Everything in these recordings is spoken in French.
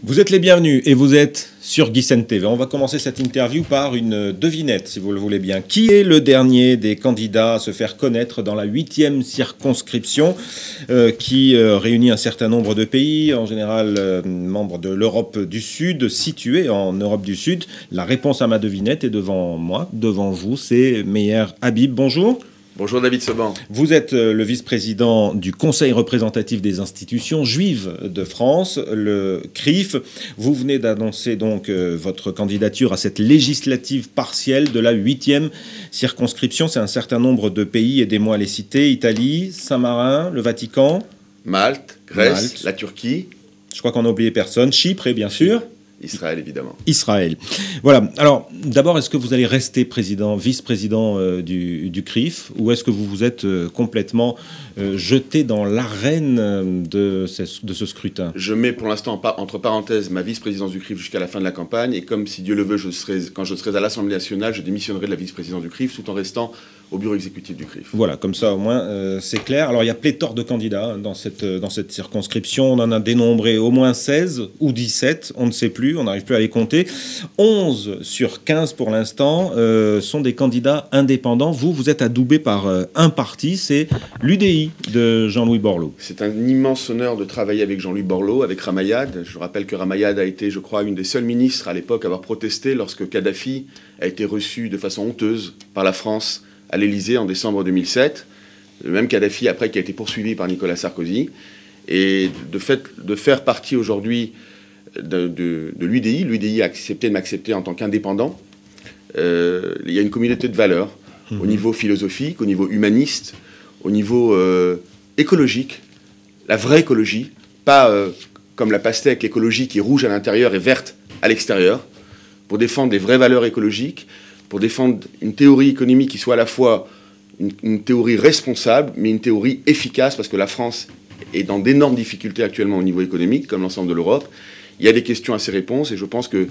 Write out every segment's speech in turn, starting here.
Vous êtes les bienvenus et vous êtes sur Guisen TV. On va commencer cette interview par une devinette, si vous le voulez bien. Qui est le dernier des candidats à se faire connaître dans la 8e circonscription qui réunit un certain nombre de pays, en général membres de l'Europe du Sud, situés en Europe du Sud? La réponse à ma devinette est devant moi, devant vous, c'est Meyer Habib. Bonjour. Bonjour David Seban. Vous êtes le vice-président du Conseil représentatif des institutions juives de France, le CRIF. Vous venez d'annoncer donc votre candidature à cette législative partielle de la 8e circonscription. C'est un certain nombre de pays, aidez-moi à les citer: Italie, Saint-Marin, le Vatican, Malte, Grèce, la Turquie. Je crois qu'on n'a oublié personne. Chypre, et bien sûr Israël, évidemment. Israël. Voilà. Alors, d'abord, est-ce que vous allez rester vice-président du CRIF, ou est-ce que vous vous êtes complètement jeté dans l'arène de ce scrutin? Je mets pour l'instant entre parenthèses ma vice-présidence du CRIF jusqu'à la fin de la campagne, et comme, si Dieu le veut, quand je serai à l'Assemblée nationale, je démissionnerai de la vice-présidence du CRIF tout en restant au bureau exécutif du CRIF. Voilà, comme ça au moins c'est clair. Alors il y a pléthore de candidats dans cette circonscription. On en a dénombré au moins 16 ou 17, on ne sait plus, on n'arrive plus à les compter. 11 sur 15 pour l'instant sont des candidats indépendants. Vous êtes adoubé par un parti, c'est l'UDI de Jean-Louis Borloo. C'est un immense honneur de travailler avec Jean-Louis Borloo, avec Ramayad. Je rappelle que Ramayad a été, je crois, une des seules ministres à l'époque à avoir protesté lorsque Kadhafi a été reçu de façon honteuse par la France à l'Élysée en décembre 2007, le même Kadhafi après qui a été poursuivi par Nicolas Sarkozy, et de faire partie aujourd'hui de l'UDI. L'UDI a accepté de m'accepter en tant qu'indépendant. Il y a une communauté de valeurs au niveau philosophique, au niveau humaniste, au niveau écologique, la vraie écologie, pas comme la pastèque, l'écologie qui est rouge à l'intérieur et verte à l'extérieur, pour défendre des vraies valeurs écologiques, pour défendre une théorie économique qui soit à la fois une théorie responsable, mais une théorie efficace, parce que la France est dans d'énormes difficultés actuellement au niveau économique, comme l'ensemble de l'Europe. Il y a des questions à ces réponses, et je pense que,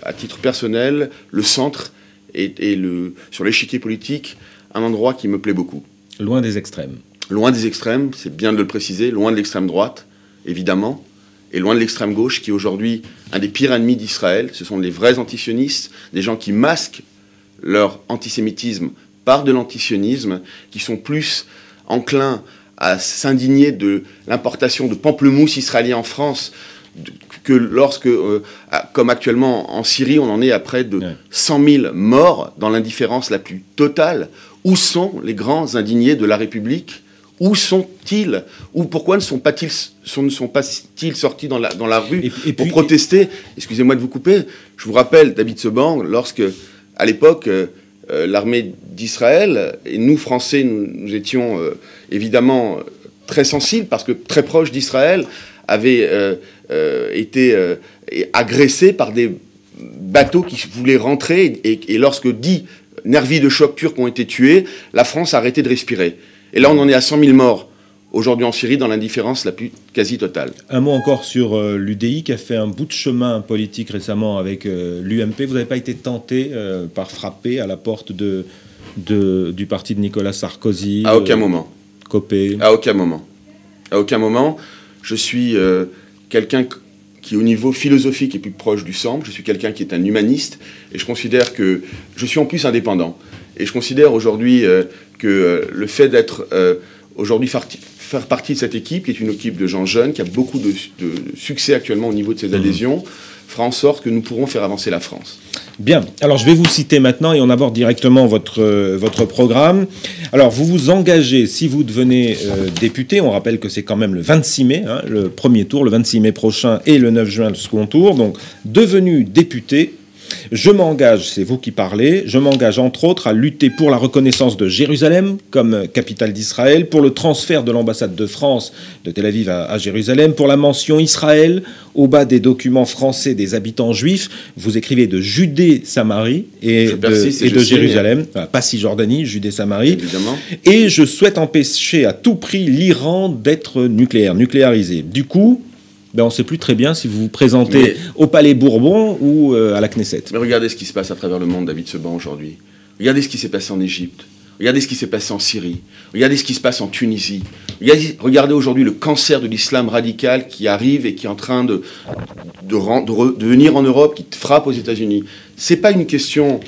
à titre personnel, le centre est sur l'échiquier politique un endroit qui me plaît beaucoup. Loin des extrêmes. Loin des extrêmes, c'est bien de le préciser, loin de l'extrême droite, évidemment, et loin de l'extrême gauche, qui est aujourd'hui un des pires ennemis d'Israël. Ce sont les vrais antisionistes, des gens qui masquent leur antisémitisme par de l'antisionisme, qui sont plus enclins à s'indigner de l'importation de pamplemousse israélien en France, que lorsque, comme actuellement en Syrie, on en est à près de 100 000 morts dans l'indifférence la plus totale. Où sont les grands indignés de la République ? Où sont-ils? Ou pourquoi ne sont pas-ils sortis dans la rue pour protester? Excusez-moi de vous couper. Je vous rappelle, David Seban, lorsque, à l'époque, l'armée d'Israël, et nous, Français, nous étions évidemment très sensibles, parce que très proches d'Israël, avaient été agressés par des bateaux qui voulaient rentrer. Et lorsque 10 nervis de choc turcs ont été tués, la France a arrêté de respirer. Et là, on en est à 100 000 morts aujourd'hui en Syrie, dans l'indifférence la plus quasi totale. Un mot encore sur l'UDI, qui a fait un bout de chemin politique récemment avec l'UMP. Vous n'avez pas été tenté par frapper à la porte du parti de Nicolas Sarkozy? À aucun moment. Copé? À aucun moment. À aucun moment. Je suis quelqu'un qui, au niveau philosophique, est plus proche du centre. Je suis quelqu'un qui est un humaniste. Et je considère que je suis en plus indépendant. Et je considère aujourd'hui que le fait d'être aujourd'hui faire partie de cette équipe, qui est une équipe de gens jeunes, qui a beaucoup de succès actuellement au niveau de ses adhésions, fera en sorte que nous pourrons faire avancer la France. Bien, alors je vais vous citer maintenant et on aborde directement votre programme. Alors vous vous engagez, si vous devenez député, on rappelle que c'est quand même le 26 mai, le premier tour, le 26 mai prochain, et le 9 juin le second tour, donc devenu député, je m'engage, c'est vous qui parlez, je m'engage entre autres à lutter pour la reconnaissance de Jérusalem comme capitale d'Israël, pour le transfert de l'ambassade de France de Tel Aviv à Jérusalem, pour la mention Israël au bas des documents français des habitants juifs. Vous écrivez de Judée-Samarie et de Jérusalem, pas Cisjordanie, Judée-Samarie. Évidemment. Et je souhaite empêcher à tout prix l'Iran d'être nucléarisé. Du coup, on ne sait plus très bien si vous vous présentez au Palais Bourbon ou à la Knesset. Mais regardez ce qui se passe à travers le monde, David Seban, aujourd'hui. Regardez ce qui s'est passé en Égypte. Regardez ce qui s'est passé en Syrie. Regardez ce qui se passe en Tunisie. Regardez aujourd'hui le cancer de l'islam radical qui arrive et qui est en train de venir en Europe, qui frappe aux États-Unis. C'est pas une question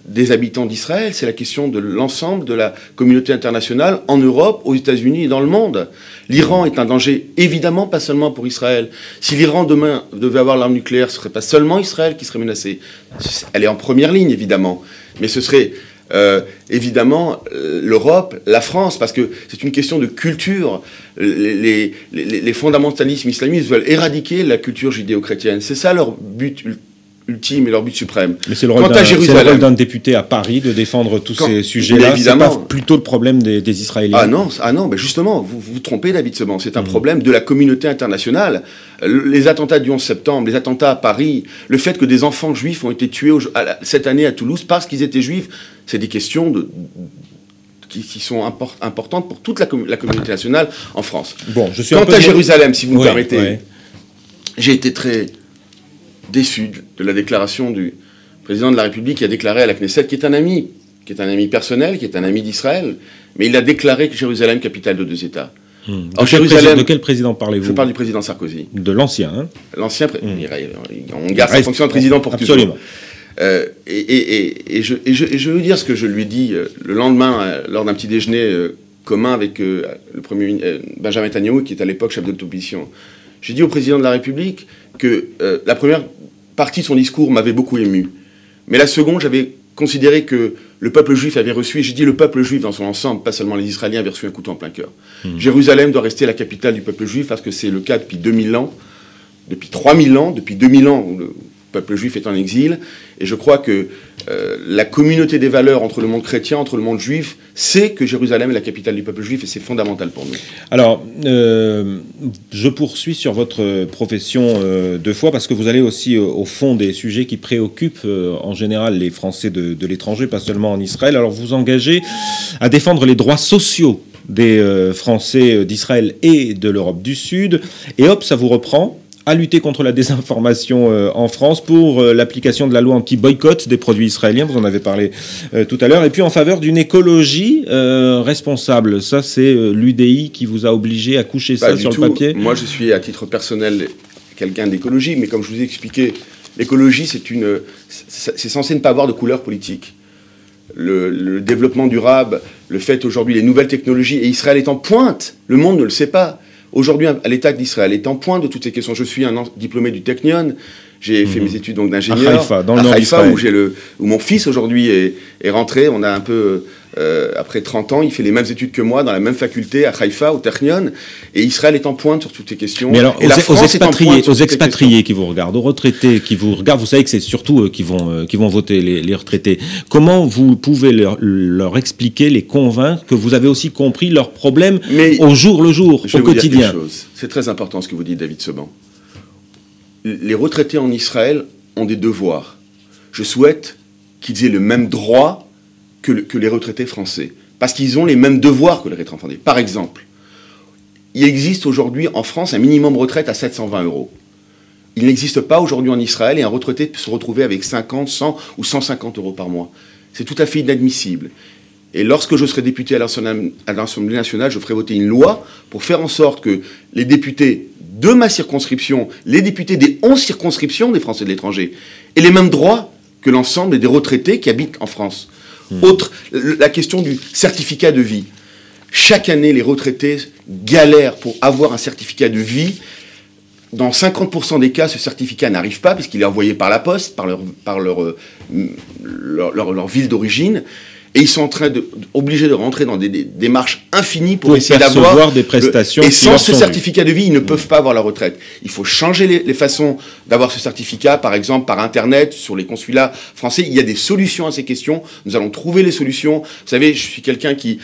des habitants d'Israël, c'est la question de l'ensemble de la communauté internationale en Europe, aux États-Unis et dans le monde. L'Iran est un danger, évidemment, pas seulement pour Israël. Si l'Iran demain devait avoir l'arme nucléaire, ce ne serait pas seulement Israël qui serait menacé. Elle est en première ligne, évidemment. Mais ce serait évidemment l'Europe, la France, parce que c'est une question de culture. Les fondamentalismes islamistes veulent éradiquer la culture judéo-chrétienne. C'est ça leur but ultime et leur but suprême. Mais c'est le rôle d'un député à Paris de défendre tous ces sujets-là. C'est pas plutôt le problème des Israéliens. Ah non, ben justement, vous vous trompez, David Seban. C'est un problème de la communauté internationale. Les attentats du 11 septembre, les attentats à Paris, le fait que des enfants juifs ont été tués cette année à Toulouse parce qu'ils étaient juifs, c'est des questions qui sont importantes pour toute la communauté nationale en France. Bon, je suis Quant à Jérusalem, si vous me permettez, j'ai été très déçu de la déclaration du président de la République qui a déclaré à la Knesset, qui est un ami personnel, qui est un ami d'Israël, mais il a déclaré que Jérusalem, capitale de deux États. De quel président parlez-vous? Je parle du président Sarkozy. De l'ancien, hein? L'ancien, on garde sa fonction de président pour absolument. Et je veux dire ce que je lui ai dit le lendemain, lors d'un petit déjeuner commun avec le premier ministre Benjamin Netanyahu, qui est à l'époque chef de l'opposition. J'ai dit au président de la République que la première partie de son discours m'avait beaucoup ému. Mais la seconde, j'avais considéré que le peuple juif avait reçu, et j'ai dit le peuple juif dans son ensemble, pas seulement les Israéliens, avait reçu un couteau en plein cœur. Jérusalem doit rester la capitale du peuple juif parce que c'est le cas depuis 2000 ans, depuis 3000 ans, depuis 2000 ans où le peuple juif est en exil. Et je crois que la communauté des valeurs entre le monde chrétien, entre le monde juif, sait que Jérusalem est la capitale du peuple juif et c'est fondamental pour nous. Alors, je poursuis sur votre profession de foi parce que vous allez aussi au fond des sujets qui préoccupent en général les Français de l'étranger, pas seulement en Israël. Alors, vous engagez à défendre les droits sociaux des Français d'Israël et de l'Europe du Sud. Et hop, ça vous reprend à lutter contre la désinformation en France pour l'application de la loi anti-boycott des produits israéliens, vous en avez parlé tout à l'heure, et puis en faveur d'une écologie responsable. Ça, c'est l'UDI qui vous a obligé à coucher ça sur le papier? Moi, je suis, à titre personnel, quelqu'un d'écologie, mais comme je vous ai expliqué, l'écologie, c'est censé ne pas avoir de couleur politique. Le développement durable, le fait aujourd'hui, les nouvelles technologies, et Israël est en pointe, le monde ne le sait pas. Aujourd'hui, l'État d'Israël est en pointe de toutes ces questions. Je suis un diplômé du Technion. J'ai fait mes études d'ingénieur à Haïfa, dans le nord d'Israël, où mon fils aujourd'hui est rentré. On a un peu après 30 ans, il fait les mêmes études que moi dans la même faculté à Haïfa, au Technion. Et Israël est en pointe sur toutes ces questions. Mais alors, aux expatriés qui vous regardent, aux retraités qui vous regardent, vous savez que c'est surtout eux qui vont voter, les retraités. Comment vous pouvez leur expliquer, les convaincre que vous avez aussi compris leurs problèmes au jour le jour, au quotidien? C'est très important ce que vous dites, David Seban. Les retraités en Israël ont des devoirs. Je souhaite qu'ils aient le même droit que les retraités français. Parce qu'ils ont les mêmes devoirs que les retraités français. Par exemple, il existe aujourd'hui en France un minimum retraite à 720 €. Il n'existe pas aujourd'hui en Israël et un retraité peut se retrouver avec 50, 100 ou 150 € par mois. C'est tout à fait inadmissible. Et lorsque je serai député à l'Assemblée nationale, je ferai voter une loi pour faire en sorte que les députés de ma circonscription, les députés des 11 circonscriptions des Français de l'étranger, aient les mêmes droits que l'ensemble des retraités qui habitent en France. Autre, la question du certificat de vie. Chaque année, les retraités galèrent pour avoir un certificat de vie. Dans 50% des cas, ce certificat n'arrive pas puisqu'il est envoyé par la poste, par leur ville d'origine. Et ils sont obligés de rentrer dans des démarches infinies pour essayer d'avoir des prestations. Et sans ce certificat de vie, ils ne peuvent pas avoir la retraite. Il faut changer les façons d'avoir ce certificat, par exemple par Internet, sur les consulats français. Il y a des solutions à ces questions. Nous allons trouver les solutions. Vous savez, je suis quelqu'un qui,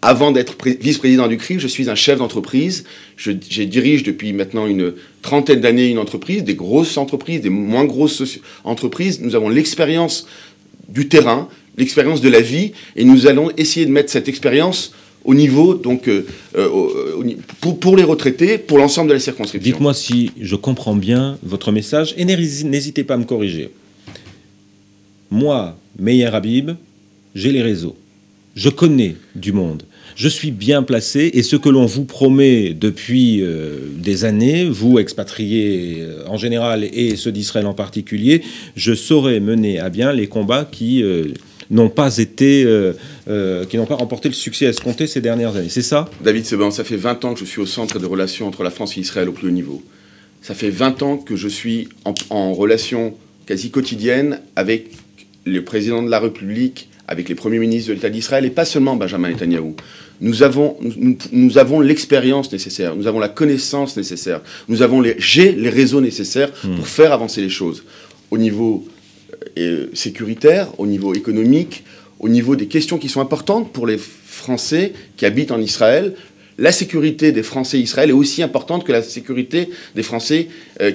avant d'être vice-président du CRIF, je suis un chef d'entreprise. Je dirige depuis maintenant une trentaine d'années une entreprise, des grosses entreprises, des moins grosses entreprises. Nous avons l'expérience du terrain, l'expérience de la vie, et nous allons essayer de mettre cette expérience au niveau, donc, pour les retraités, pour l'ensemble de la circonscription. Dites-moi si je comprends bien votre message, et n'hésitez pas à me corriger. Moi, Meyer Habib, j'ai les réseaux. je connais du monde. Je suis bien placé et ce que l'on vous promet depuis des années, vous expatriés en général et ceux d'Israël en particulier, je saurai mener à bien les combats qui n'ont pas remporté le succès escompté ces dernières années. C'est ça ? David Seban, ça fait 20 ans que je suis au centre des relations entre la France et Israël au plus haut niveau. Ça fait 20 ans que je suis en relation quasi quotidienne avec le président de la République, avec les premiers ministres de l'État d'Israël, et pas seulement Benjamin Netanyahou. Nous avons l'expérience nécessaire, nous avons la connaissance nécessaire, j'ai les réseaux nécessaires pour faire avancer les choses. Au niveau sécuritaire, au niveau économique, au niveau des questions qui sont importantes pour les Français qui habitent en Israël. La sécurité des Français Israël est aussi importante que la sécurité des Français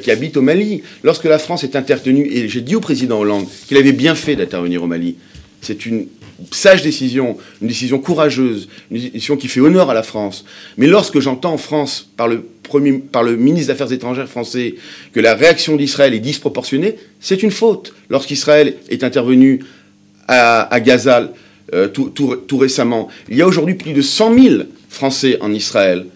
qui habitent au Mali. Lorsque la France est intervenue, et j'ai dit au président Hollande qu'il avait bien fait d'intervenir au Mali, c'est une sage décision, une décision courageuse, une décision qui fait honneur à la France. Mais lorsque j'entends en France, par le ministre des Affaires étrangères français, que la réaction d'Israël est disproportionnée, c'est une faute. Lorsqu'Israël est intervenu à Gaza tout récemment, il y a aujourd'hui plus de 100 000 Français en Israël.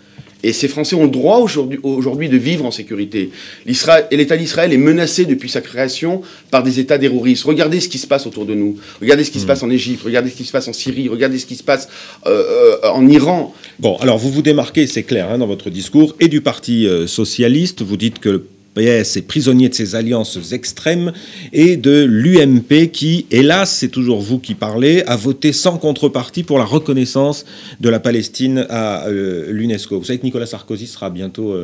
Et ces Français ont le droit aujourd'hui de vivre en sécurité. L'État d'Israël est menacé depuis sa création par des États terroristes. Regardez ce qui se passe autour de nous. Regardez ce qui se passe en Égypte. Regardez ce qui se passe en Syrie. Regardez ce qui se passe en Iran. Bon, alors vous vous démarquez, c'est clair, dans votre discours, et du Parti socialiste. Vous dites que le PS est prisonnier de ses alliances extrêmes et de l'UMP qui, hélas, c'est toujours vous qui parlez, a voté sans contrepartie pour la reconnaissance de la Palestine à l'UNESCO. Vous savez que Nicolas Sarkozy sera bientôt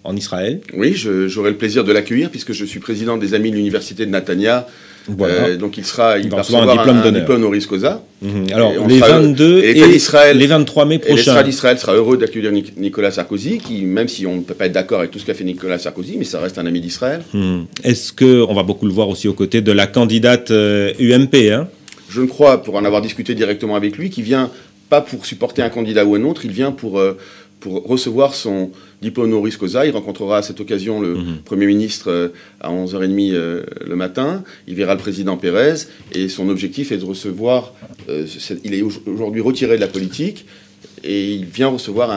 en Israël. Oui, j'aurai le plaisir de l'accueillir puisque je suis président des Amis de l'Université de Netanya. Voilà. Donc il va recevoir un diplôme honoris causa. Alors les 22 et les 23 mai prochains. L'État d'Israël sera heureux d'accueillir Nicolas Sarkozy, qui, même si on ne peut pas être d'accord avec tout ce qu'a fait Nicolas Sarkozy, mais ça reste un ami d'Israël. Est-ce qu'on va beaucoup le voir aussi aux côtés de la candidate UMP Je ne crois, pour en avoir discuté directement avec lui, qu'il vient pas pour supporter un candidat ou un autre, il vient pour recevoir son diplôme honoris causa. Il rencontrera à cette occasion le Premier ministre à 11h30 le matin. Il verra le président Pérez. Et son objectif est de recevoir... il est aujourd'hui retiré de la politique. Et il vient recevoir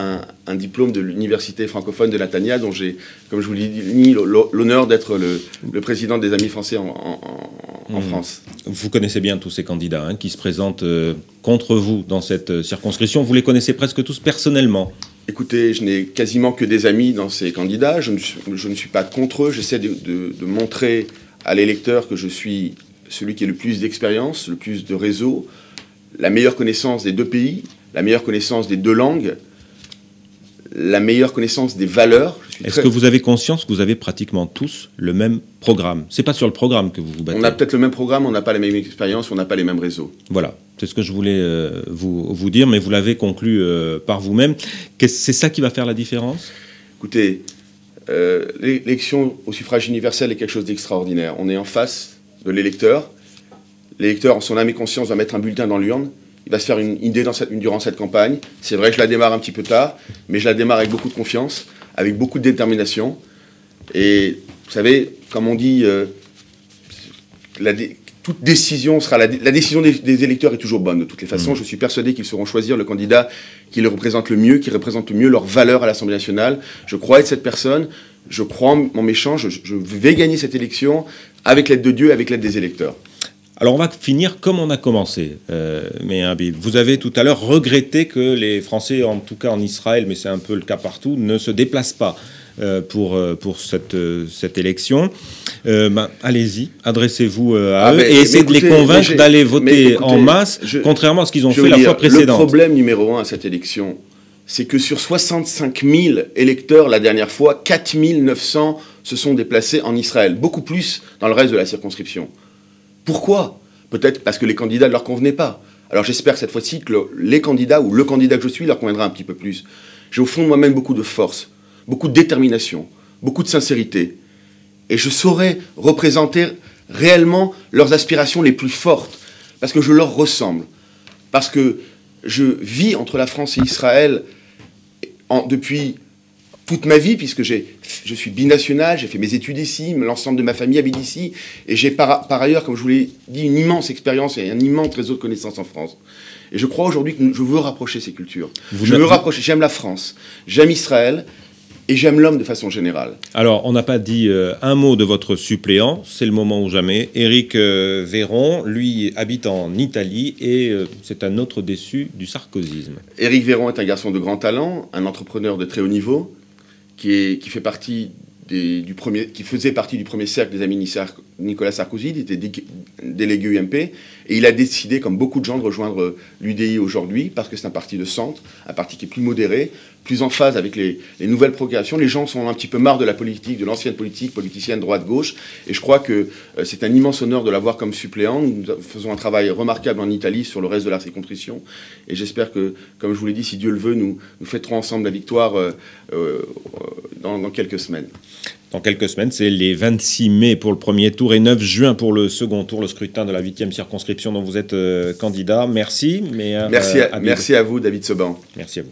un diplôme de l'université francophone de Netanya, dont j'ai, comme je vous l'ai dit, l'honneur d'être le président des Amis français en France. Vous connaissez bien tous ces candidats qui se présentent contre vous dans cette circonscription. Vous les connaissez presque tous personnellement. Écoutez, je n'ai quasiment que des amis dans ces candidats. Je ne suis pas contre eux. J'essaie de montrer à l'électeur que je suis celui qui a le plus d'expérience, le plus de réseau, la meilleure connaissance des deux pays, la meilleure connaissance des deux langues, la meilleure connaissance des valeurs. Est-ce que vous avez conscience que vous avez pratiquement tous le même programme ? C'est pas sur le programme que vous vous battez. On a peut-être le même programme, on n'a pas la même expérience, on n'a pas les mêmes réseaux. Voilà, c'est ce que je voulais vous dire, mais vous l'avez conclu par vous-même. C'est ça qui va faire la différence ? Écoutez, l'élection au suffrage universel est quelque chose d'extraordinaire. On est en face de l'électeur. L'électeur, en son âme et conscience, va mettre un bulletin dans l'urne. Il va se faire une idée durant cette campagne. C'est vrai que je la démarre un petit peu tard, mais je la démarre avec beaucoup de confiance, avec beaucoup de détermination. Et vous savez, comme on dit, toute décision sera la décision des électeurs est toujours bonne. De toutes les façons, je suis persuadé qu'ils sauront choisir le candidat qui les représente le mieux, qui représente le mieux leurs valeurs à l'Assemblée nationale. Je crois être cette personne. Je crois en mes chances. Je vais gagner cette élection avec l'aide de Dieu, avec l'aide des électeurs. Alors on va finir comme on a commencé, mais vous avez tout à l'heure regretté que les Français, en tout cas en Israël, mais c'est un peu le cas partout, ne se déplacent pas pour cette élection. Allez-y, adressez-vous à eux et essayez de les convaincre d'aller voter en masse, contrairement à ce qu'ils ont fait la fois précédente. Le problème numéro 1 à cette élection, c'est que sur 65 000 électeurs la dernière fois, 4 900 se sont déplacés en Israël, beaucoup plus dans le reste de la circonscription. Pourquoi ? Peut-être parce que les candidats ne leur convenaient pas. Alors j'espère cette fois-ci que les candidats, ou le candidat que je suis, leur conviendra un petit peu plus. J'ai au fond de moi-même beaucoup de force, beaucoup de détermination, beaucoup de sincérité. Et je saurais représenter réellement leurs aspirations les plus fortes, parce que je leur ressemble. Parce que je vis entre la France et Israël depuis toute ma vie, puisque je suis binational, j'ai fait mes études ici, l'ensemble de ma famille habite ici, et j'ai par ailleurs, comme je vous l'ai dit, une immense expérience et un immense réseau de connaissances en France. Et je crois aujourd'hui que je veux rapprocher ces cultures. J'aime la France, j'aime Israël, et j'aime l'homme de façon générale. Alors, on n'a pas dit un mot de votre suppléant, c'est le moment ou jamais. Éric Véron, lui, habite en Italie et c'est un autre déçu du sarkozysme. Éric Véron est un garçon de grand talent, un entrepreneur de très haut niveau, qui faisait partie du premier cercle des amis Nicolas Sarkozy, il était délégué UMP, et il a décidé, comme beaucoup de gens, de rejoindre l'UDI aujourd'hui, parce que c'est un parti de centre, un parti qui est plus modéré, plus en phase avec les nouvelles progressions. Les gens sont un petit peu marre de la politique, de l'ancienne politique, politicienne droite-gauche, et je crois que c'est un immense honneur de l'avoir comme suppléant. Nous faisons un travail remarquable en Italie sur le reste de la circonscription, et j'espère que, comme je vous l'ai dit, si Dieu le veut, nous fêterons ensemble la victoire dans quelques semaines. Dans quelques semaines, c'est les 26 mai pour le premier tour et 9 juin pour le second tour, le scrutin de la 8e circonscription dont vous êtes candidat. Merci. Merci à vous, David Seban. Merci à vous.